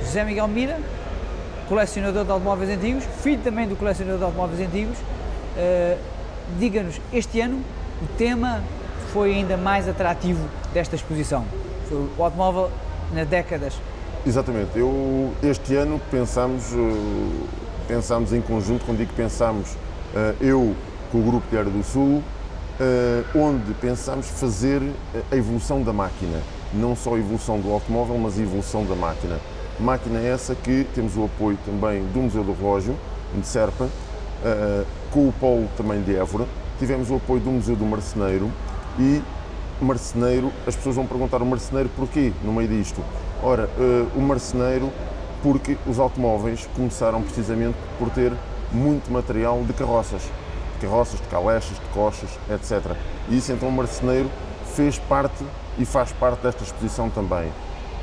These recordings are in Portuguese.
José Miguel Mira, colecionador de automóveis antigos, filho também do colecionador de automóveis antigos. Diga-nos, este ano o tema foi ainda mais atrativo desta exposição, foi o automóvel nas décadas. Exatamente, este ano pensámos em conjunto, quando digo pensámos, eu com o Grupo Diário do Sul, onde pensámos fazer a evolução da máquina, não só a evolução do automóvel, mas a evolução da máquina. Máquina essa que temos o apoio também do Museu do Relógio, de Serpa, com o Polo também de Évora, tivemos o apoio do Museu do Marceneiro e marceneiro, as pessoas vão perguntar o marceneiro porquê no meio disto. Ora, o marceneiro porque os automóveis começaram precisamente por ter muito material de carroças, de calechas, de coches, etc. E isso então o marceneiro fez parte e faz parte desta exposição também.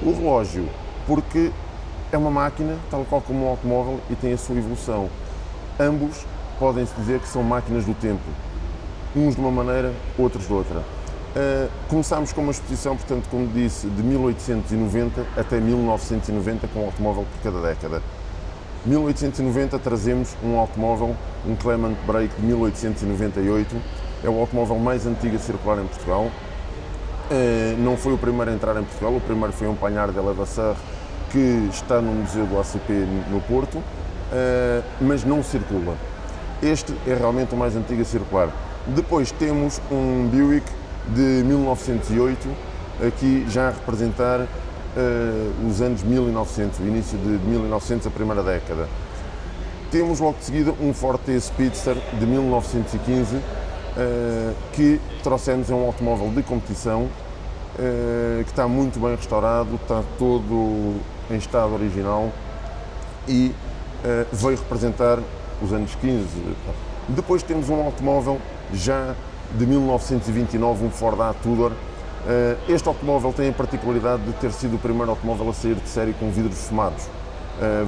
O relógio, porque é uma máquina, tal qual como um automóvel, e tem a sua evolução. Ambos podem-se dizer que são máquinas do tempo, uns de uma maneira, outros de outra. Começámos com uma exposição, portanto, como disse, de 1890 até 1990, com um automóvel por cada década. 1890 trazemos um automóvel, um Clement Break de 1898, é o automóvel mais antigo a circular em Portugal. Não foi o primeiro a entrar em Portugal, o primeiro foi um Pagnard de Levasseur, que está no Museu do ACP no Porto, mas não circula. Este é realmente o mais antigo a circular. Depois temos um Buick de 1908, aqui já a representar os anos 1900, o início de 1900, a primeira década. Temos logo de seguida um Ford T Speedster de 1915, que trouxemos, é um automóvel de competição, que está muito bem restaurado, está todo em estado original e veio representar os anos 15. Depois temos um automóvel já de 1929, um Ford A Tudor. Este automóvel tem a particularidade de ter sido o primeiro automóvel a sair de série com vidros fumados.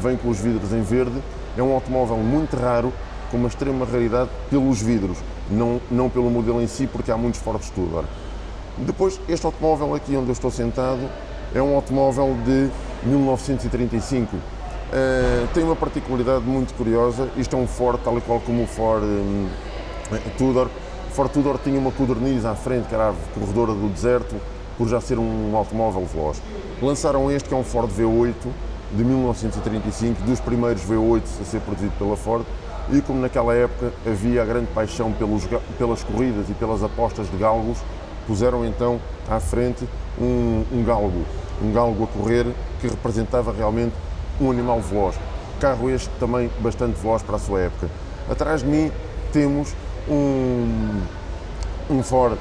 Vem com os vidros em verde, é um automóvel muito raro, com uma extrema raridade pelos vidros, não pelo modelo em si, porque há muitos Ford Tudor. Depois, este automóvel aqui onde eu estou sentado é um automóvel de 1935. Tem uma particularidade muito curiosa, isto é um Ford tal e qual como o Ford Tudor. O Ford Tudor tinha uma codorniz à frente, que era a corredora do deserto, por já ser um automóvel veloz. Lançaram este, que é um Ford V8 de 1935, dos primeiros V8 a ser produzido pela Ford, e como naquela época havia a grande paixão pelas corridas e pelas apostas de galgos, puseram então à frente um galgo a correr, que representava realmente um animal veloz. Carro este também bastante veloz para a sua época. Atrás de mim temos um Ford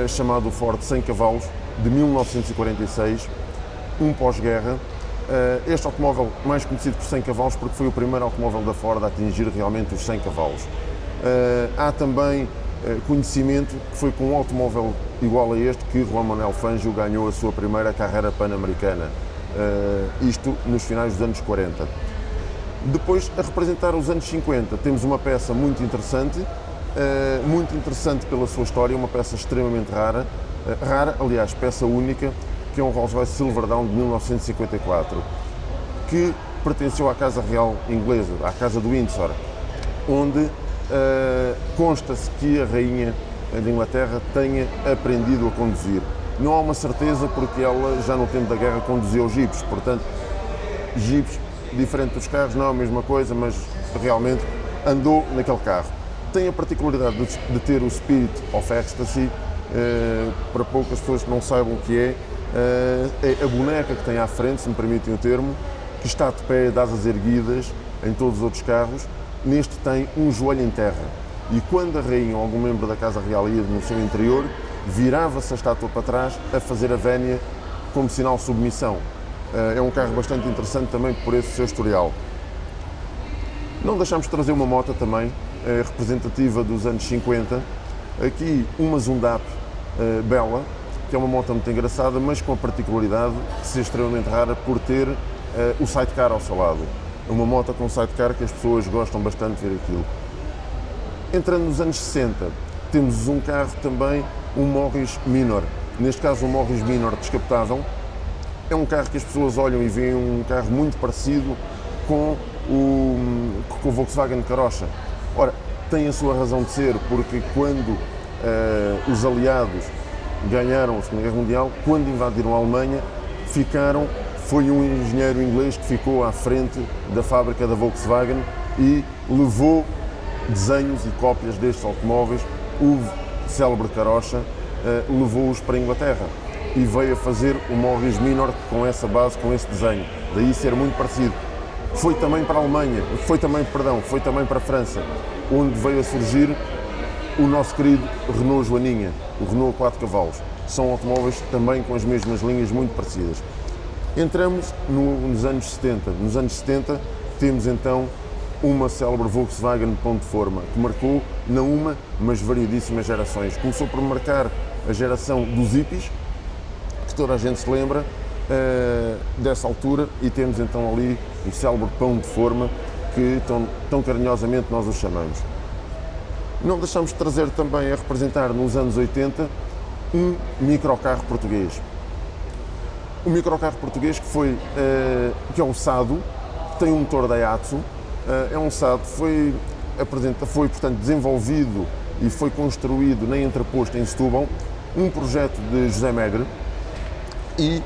chamado Ford 100 cavalos, de 1946, um pós-guerra. Este automóvel mais conhecido por 100 cavalos porque foi o primeiro automóvel da Ford a atingir realmente os 100 cavalos. Há também conhecimento que foi com um automóvel igual a este que Juan Manuel Fangio ganhou a sua primeira carreira pan-americana, isto nos finais dos anos 40. Depois, a representar os anos 50, temos uma peça muito interessante pela sua história, uma peça extremamente rara, aliás, peça única, que é um Rolls-Royce Silverdown de 1954, que pertenceu à Casa Real Inglesa, à Casa do Windsor, onde consta-se que a Rainha de Inglaterra tenha aprendido a conduzir. Não há uma certeza porque ela já no tempo da guerra conduzia os jipes, portanto, jipes, diferente dos carros, não é a mesma coisa, mas realmente andou naquele carro. Tem a particularidade de ter o Spirit of Ecstasy, para poucas pessoas que não saibam o que é a boneca que tem à frente, se me permitem o termo, que está de pé, de asas erguidas, em todos os outros carros. Neste tem um joelho em terra. E quando a rainha ou algum membro da Casa Real ia no seu interior, virava-se a estátua para trás a fazer a vénia como sinal de submissão. É um carro bastante interessante também por esse seu historial. Não deixamos de trazer uma moto também, representativa dos anos 50. Aqui uma Zundap Bella, que é uma moto muito engraçada, mas com a particularidade de ser extremamente rara por ter o sidecar ao seu lado. É uma moto com sidecar que as pessoas gostam bastante de ver aquilo. Entrando nos anos 60, temos um carro também, um Morris Minor. Neste caso um Morris Minor descapotável, é um carro que as pessoas olham e veem um carro muito parecido com o Volkswagen Karossa. Ora, tem a sua razão de ser, porque quando os aliados ganharam a Segunda Guerra Mundial, quando invadiram a Alemanha, foi um engenheiro inglês que ficou à frente da fábrica da Volkswagen e levou desenhos e cópias destes automóveis, o célebre Karossa, levou-os para a Inglaterra e veio a fazer o Morris Minor com essa base, com esse desenho, daí ser muito parecido. Foi também para a Alemanha, foi também para a França, onde veio a surgir o nosso querido Renault Joaninha, o Renault 4 cavalos. São automóveis também com as mesmas linhas muito parecidas. Entramos nos anos 70. Nos anos 70 temos então uma célebre Volkswagen Ponto Forma, que marcou não uma, mas variedíssimas gerações. Começou por marcar a geração dos hippies, que toda a gente se lembra dessa altura, e temos então ali o célebre Pão de Forma, que tão carinhosamente nós o chamamos. Não deixamos de trazer também a representar nos anos 80 um microcarro português. O microcarro português que é o Sado, tem um motor Daihatsu, é um Sado, foi portanto desenvolvido e foi construído nem entreposto em Setúbal, um projeto de José Megre, e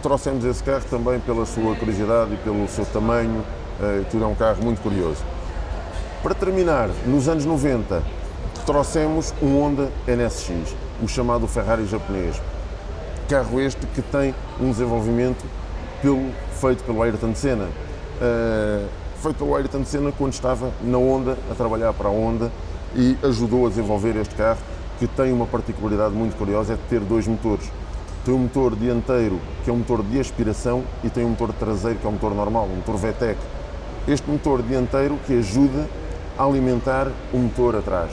trouxemos esse carro também pela sua curiosidade e pelo seu tamanho, tudo é um carro muito curioso. Para terminar, nos anos 90, trouxemos um Honda NSX, o chamado Ferrari japonês. Carro este que tem um desenvolvimento feito pelo Ayrton Senna. Feito pelo Ayrton Senna quando estava na Honda, a trabalhar para a Honda, e ajudou a desenvolver este carro, que tem uma particularidade muito curiosa, é de ter dois motores. Tem um motor dianteiro, que é um motor de aspiração, e tem um motor traseiro, que é um motor normal, um motor VTEC. Este motor dianteiro que ajuda a alimentar o motor atrás.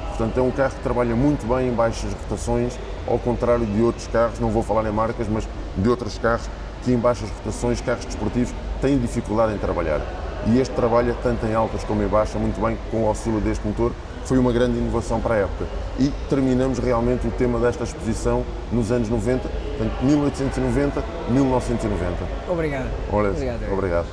Portanto, é um carro que trabalha muito bem em baixas rotações, ao contrário de outros carros, não vou falar em marcas, mas de outros carros que em baixas rotações, carros desportivos, têm dificuldade em trabalhar. E este trabalha tanto em altas como em baixa, muito bem, com o auxílio deste motor. Foi uma grande inovação para a época. E terminamos realmente o tema desta exposição nos anos 90, portanto, 1890, 1990. Obrigado. Obrigado.